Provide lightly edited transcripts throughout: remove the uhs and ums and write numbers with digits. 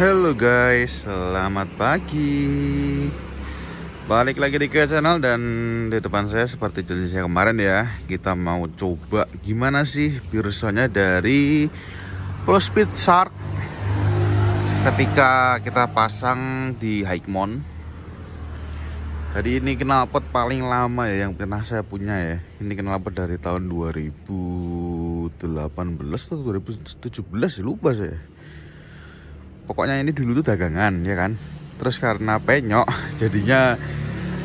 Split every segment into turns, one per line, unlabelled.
Halo guys, selamat pagi. Balik lagi di ke channel, dan di depan saya seperti janji saya kemarin ya, kita mau coba gimana sih birsanya dari ProSpeed Shark ketika kita pasang di Hikmon. Jadi ini knalpot paling lama ya yang pernah saya punya ya. Ini knalpot dari tahun 2018 atau 2017 lupa saya. Pokoknya ini dulu tuh dagangan ya kan. Terus karena penyok jadinya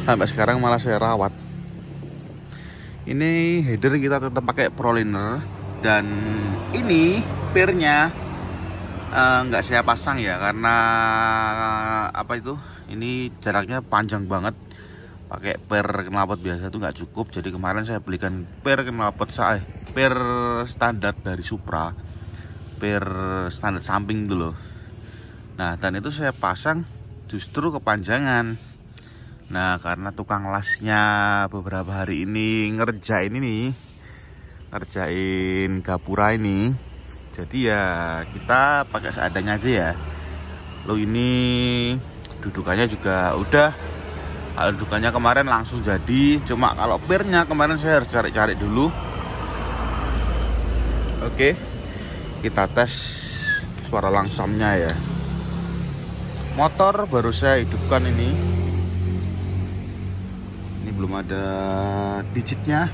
sampai sekarang malah saya rawat. Ini header kita tetap pakai Proliner, dan ini pirnya nggak saya pasang ya karena apa itu? Ini jaraknya panjang banget. Pakai per knalpot biasa tuh nggak cukup. Jadi kemarin saya belikan per knalpot per standar dari Supra, per standar samping dulu. Nah, dan itu saya pasang justru kepanjangan. Nah, karena tukang lasnya beberapa hari ini ngerjain gapura ini, jadi ya kita pakai seadanya aja ya. Lo ini dudukannya juga udah, kalau dudukannya kemarin langsung jadi. Cuma kalau pirnya kemarin saya harus cari-cari dulu. Oke, kita tes suara langsamnya ya. Motor baru saya hidupkan ini belum ada digitnya.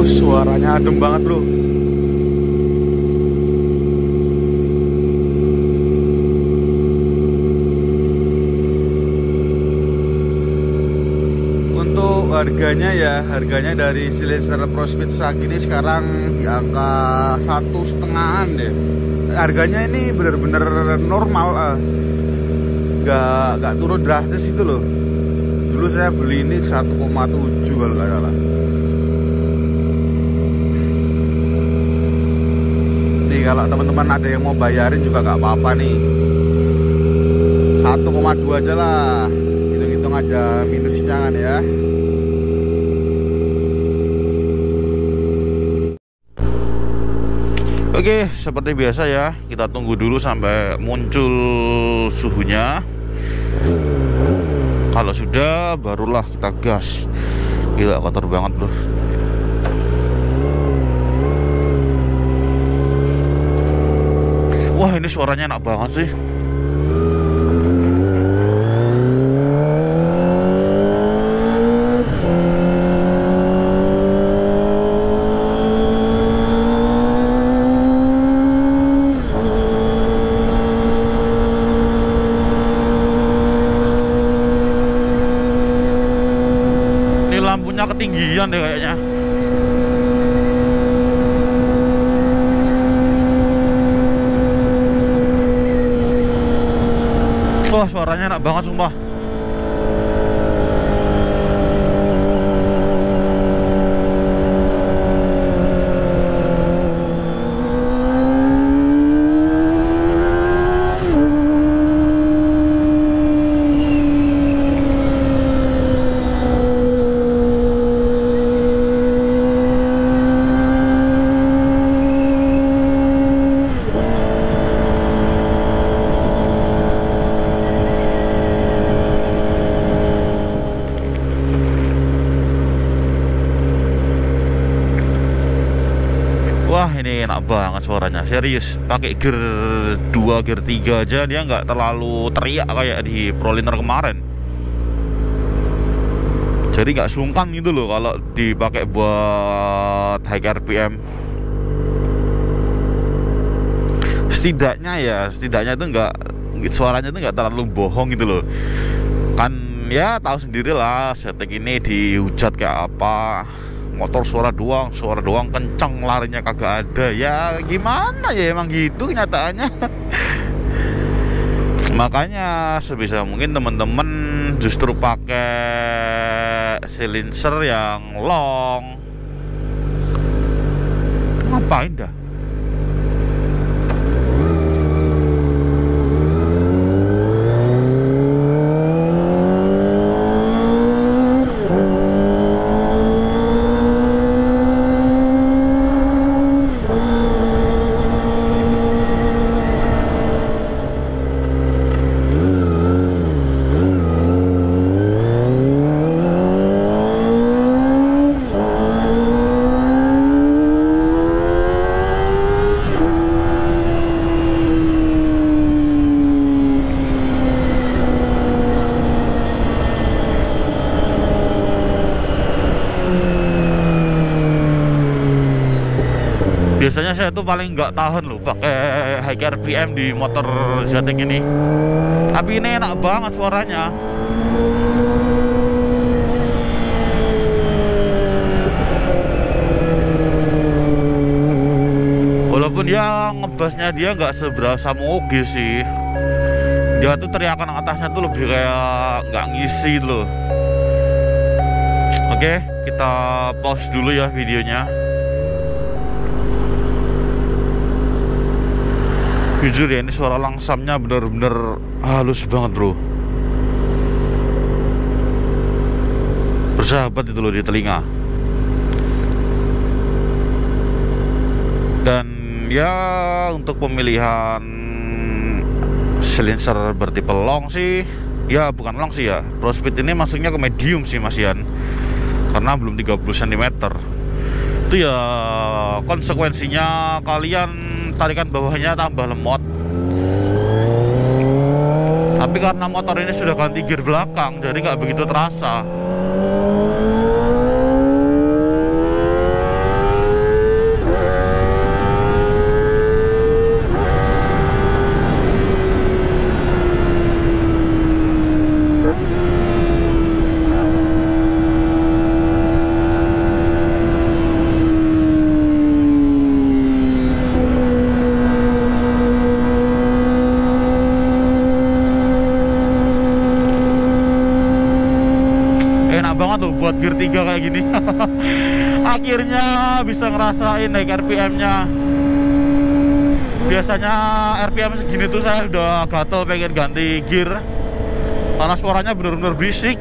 Suaranya adem banget bro. Harganya dari silencer ProSpeed Shark ini sekarang di angka 1,5-an deh. Harganya ini bener-bener normal, nggak turun drastis itu loh. Dulu saya beli ini 1,7 kalau nggak salah. Nih kalau teman-teman ada yang mau bayarin juga nggak apa-apa nih, 1,2 aja lah. Hitung-hitung aja minusnya kan ya. Oke, seperti biasa ya, kita tunggu dulu sampai muncul suhunya. Kalau sudah, barulah kita gas. Gila, kotor banget bro. Wah, ini suaranya enak banget sih. Lampunya ketinggian deh kayaknya. Wah, suaranya enak banget sumpah. Wah, ini enak banget suaranya, serius. Pakai gear 2, gear 3 aja dia nggak terlalu teriak kayak di Proliner kemarin. Jadi nggak sungkan gitu loh kalau dipakai buat high RPM. Setidaknya itu nggak, suaranya itu nggak terlalu bohong gitu loh. Kan ya tahu sendiri lah, setek ini dihujat kayak apa. Motor suara doang kenceng, larinya kagak ada. Ya gimana ya, emang gitu kenyataannya. Makanya sebisa mungkin teman-teman justru pakai silencer yang long. Ngapain dah? Biasanya saya tuh paling nggak tahan loh pakai high RPM di motor Zetec ini. Tapi ini enak banget suaranya. Walaupun ya ngebasnya dia nggak seberasa Moge sih. Dia tuh teriakan atasnya tuh lebih kayak nggak ngisi loh. Oke, kita pause dulu ya videonya. Jujur ya, ini suara langsamnya bener-bener halus banget bro. Bersahabat itu loh di telinga. Dan ya untuk pemilihan silencer bertipe long sih, ya bukan long sih ya, Pro Speed ini masuknya ke medium sih Mas Ian, karena belum 30 cm. Itu ya konsekuensinya kalian tarikan bawahnya tambah lemot. Tapi karena motor ini sudah ganti gear belakang, jadi nggak begitu terasa. Banget tuh buat gear 3 kayak gini. Akhirnya bisa ngerasain naik RPM-nya. Biasanya RPM segini tuh saya udah gatel pengen ganti gear karena suaranya bener-bener berisik.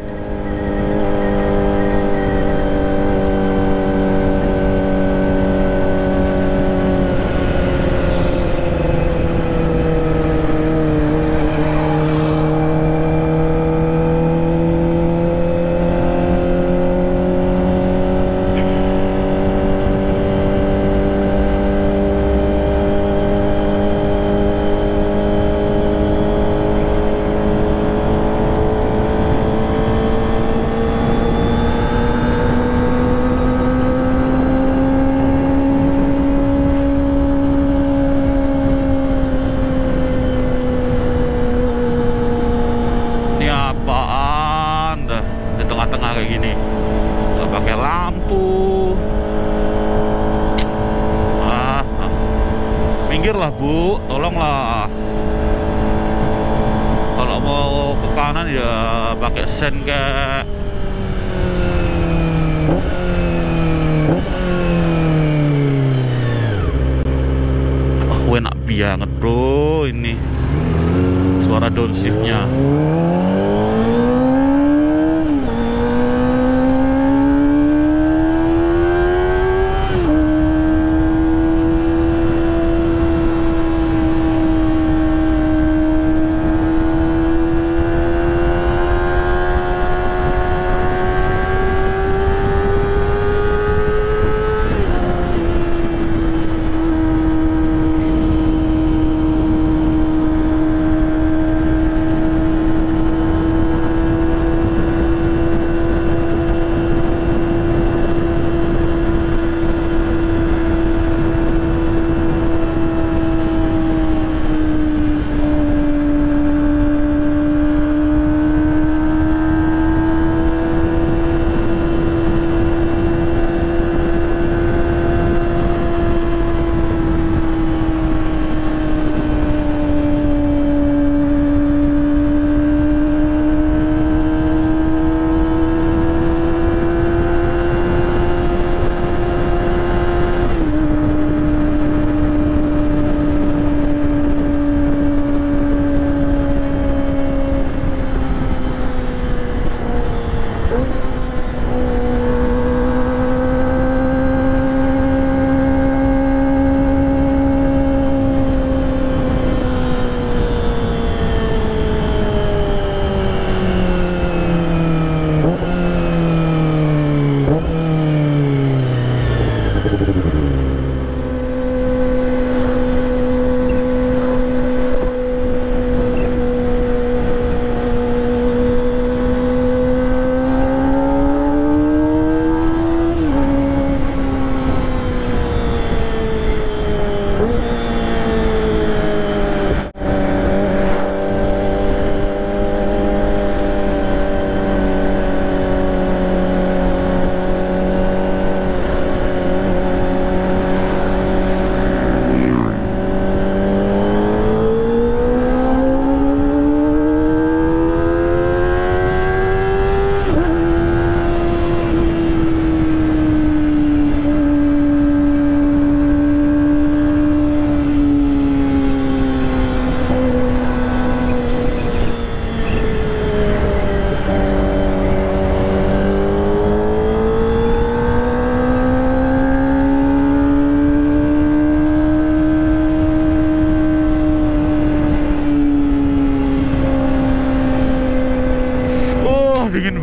Kayak gini nggak pakai lampu. Minggirlah bu, tolonglah. Kalau mau ke kanan ya pakai sen kayak. Enak banget bro ini suara downshiftnya.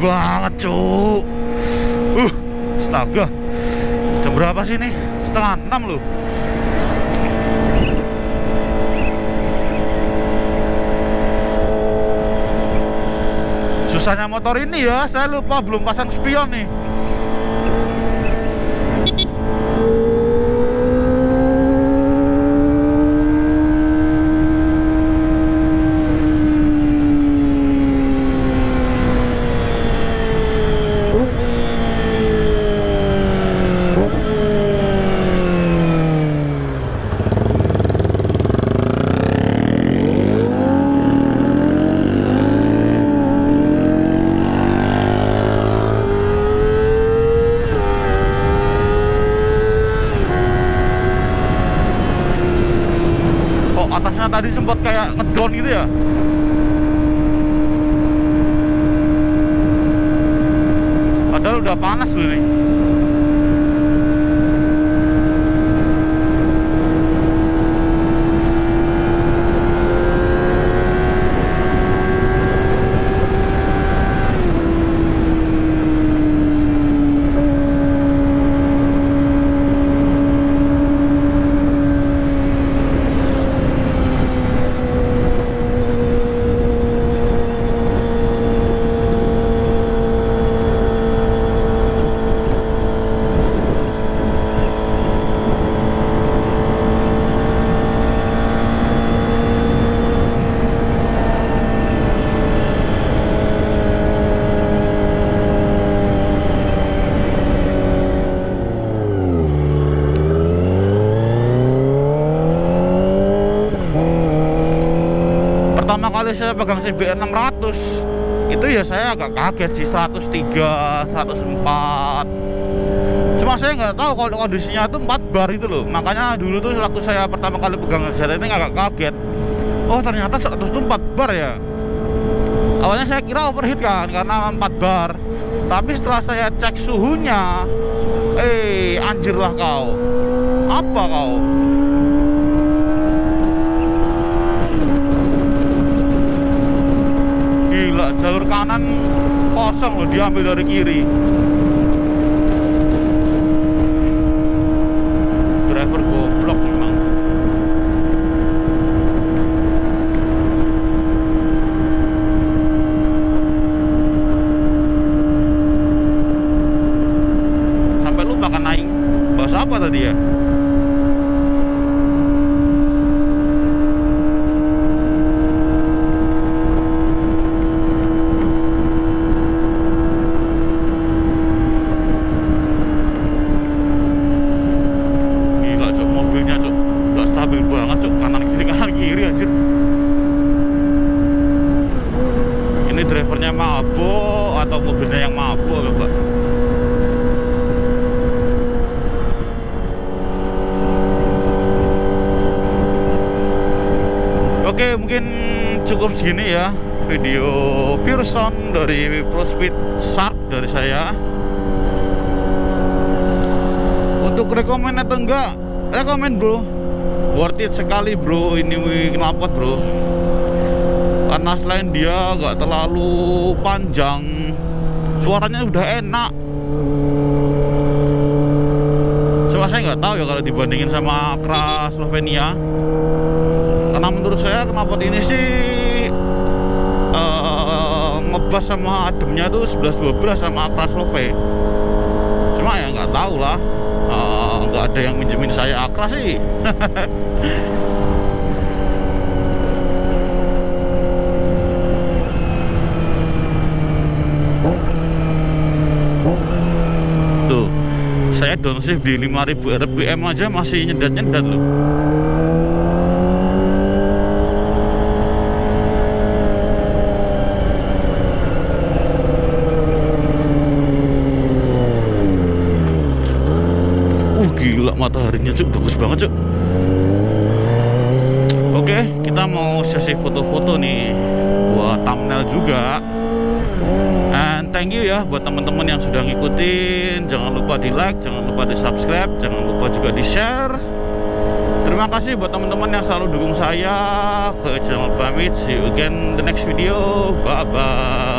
banget, cuk. Astaga. Jam berapa sih nih? 5:30 loh. Susahnya motor ini ya, saya lupa belum pasang spion nih. Atasnya tadi sempat kayak ngedown gitu ya. Padahal udah panas loh nih. Pertama kali saya pegang CBR 600 itu ya saya agak kaget sih, 103, 104. Cuma saya nggak tahu kalau kondisinya itu 4 bar itu loh. Makanya dulu tuh waktu saya pertama kali pegang ZT ini agak kaget. Oh ternyata 100 itu 4 bar ya. Awalnya saya kira overheat kan karena 4 bar. Tapi setelah saya cek suhunya, anjir lah kau. Apa kau? Gila, jalur kanan kosong loh, diambil dari kiri. Driver goblok memang. Sampai lupa kan naik. Bahas apa tadi ya? Drivernya mabuk atau mobilnya yang mabuk coba. Oke, mungkin cukup segini ya video pure sound dari ProSpeed Shark dari saya. Untuk rekomen atau enggak, rekomen bro, worth it sekali bro ini knalpot bro. Karena selain dia nggak terlalu panjang, suaranya udah enak. Cuma saya nggak tahu ya kalau dibandingin sama Acra Slovenia. Karena menurut saya knalpot ini sih ngebas sama ademnya tuh 11-12 sama Acra Slove. Cuma ya nggak tahu lah, nggak ada yang minjemin saya Acra sih. Saya downshift di 5000 rpm aja masih nyedat-nyedat loh. Gila mataharinya cuk, bagus banget cuk. Oke, kita mau sesi foto-foto nih buat thumbnail juga. And thank you ya buat teman-teman yang sudah ngikutin. Jangan lupa di like, jangan lupa di subscribe, jangan lupa juga di share. Terima kasih buat teman-teman yang selalu dukung saya. Ke channel pamit, see you again the next video. Bye bye.